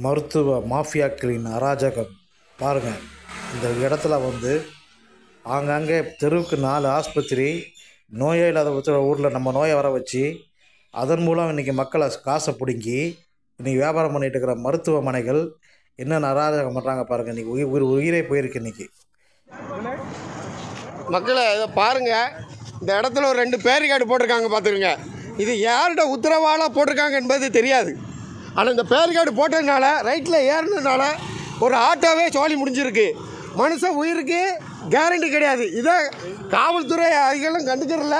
மருத்துவ மாஃபியாக்களின் அராஜகம் பாருங்கள். இந்த இடத்துல ஆங்காங்கே தெருவுக்கு 4 ஆஸ்பத்திரி, நோயே இல்லாத ஊரில் நம்ம நோயை வர வச்சு அதன் மூலம் இன்றைக்கி மக்களை காசை பிடுங்கி இன்றைக்கி வியாபாரம் பண்ணிகிட்டு இருக்கிற மருத்துவமனைகள் என்னென்ன அராஜகம் பண்ணுறாங்க பாருங்கள். இன்றைக்கி உயிரே போயிருக்கு. இன்றைக்கி மக்களை இதை பாருங்கள். இந்த இடத்துல ஒரு 2 பேரிகார்டு போட்டிருக்காங்க பார்த்துருங்க. இது யார்கிட்ட உத்தரவாக போட்டிருக்காங்க என்பது தெரியாது. ஆனால் இந்த பேரிகார்டு போட்டதுனால ரைட்டில் ஏறினதுனால ஒரு ஆட்டோவே சோழி முடிஞ்சிருக்கு. மனுஷ உயிருக்கு கேரண்டி கிடையாது. இதை காவல்துறை அதிகளும் கண்டுக்கிறல.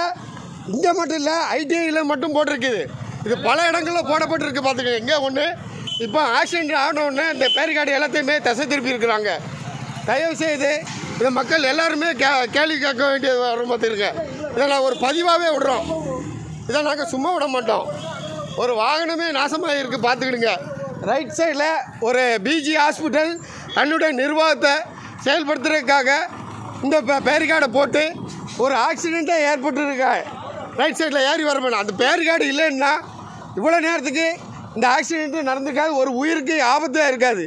இங்கே மட்டும் இல்லை, ஐடிஐயில் மட்டும் போட்டிருக்குது. இது பல இடங்களில் போடப்பட்டிருக்கு பார்த்துக்கங்க. இங்கே ஒன்று இப்போ ஆக்சிடென்ட் ஆனோடனே இந்த பேரிகார்டு எல்லாத்தையுமே திசை திருப்பி இருக்கிறாங்க. தயவுசெய்து இந்த மக்கள் எல்லாருமே கேள்வி கேட்க வேண்டியது வரும் பார்த்துருங்க. இதை நான் ஒரு பதிவாகவே விடுறோம். இதை நாங்கள் சும்மா விட மாட்டோம். ஒரு வாகனமே நாசமாக இருக்குது பார்த்துக்கிடுங்க. ரைட் சைடில் ஒரு பிஜி ஹாஸ்பிட்டல் தன்னுடைய நிர்வாகத்தை செயல்படுத்துறதுக்காக இந்த பேரிகார்டை போட்டு ஒரு ஆக்சிடெண்ட்டே ஏற்பட்டுருக்கா. ரைட் சைடில் ஏறி வர வேணும். அந்த பேரிகார்டு இல்லைன்னா இவ்வளோ நேரத்துக்கு இந்த ஆக்சிடெண்ட்டு நடந்திருக்காது. ஒரு உயிருக்கு ஆபத்தாக இருக்காது.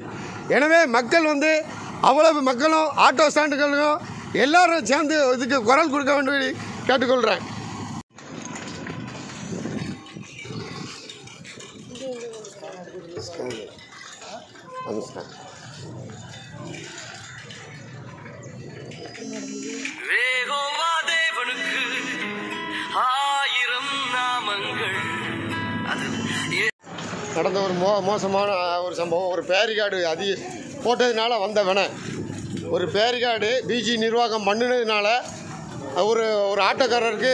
எனவே மக்கள் அவ்வளவு மக்களும் ஆட்டோ ஸ்டாண்டுகளும் எல்லோரும் சேர்ந்து இதுக்கு குரல் கொடுக்க வேண்டும் கேட்டுக்கொள்கிறேன். நடந்த ஒரு மோசமான ஒரு சம்பவம். ஒரு பேரிகார்டு போட்டதுனால வந்தவன ஒரு பேரிகார்டு பிஜி நிர்வாகம் பண்ணினதுனால ஒரு ஆட்டோக்காரருக்கு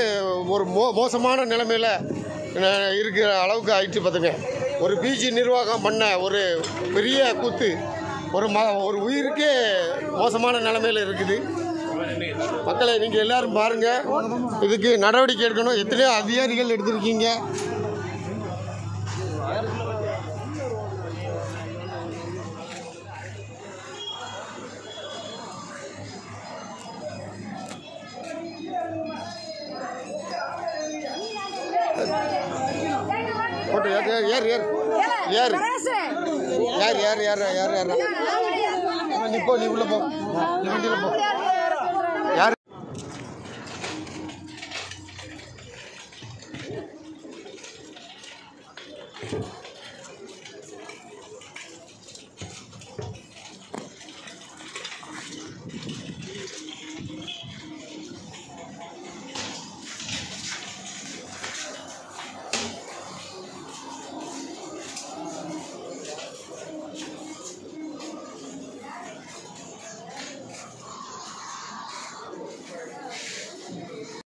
ஒரு மோசமான நிலைமையில் இருக்கிற அளவுக்கு ஆயிடுச்சு பார்த்துங்க. ஒரு பிஜி நிர்வாகம் பண்ண ஒரு பெரிய கூத்து ஒரு உயிருக்கே மோசமான நிலைமையில் இருக்குது. மக்களை நீங்கள் எல்லோரும் பாருங்கள், இதுக்கு நடவடிக்கை எடுக்கணும். எத்தனையோ அதிகாரிகள் எடுத்திருக்கீங்க. போட்டு ஏறு நீ உள்ள போ, நீ வண்டியில் போ.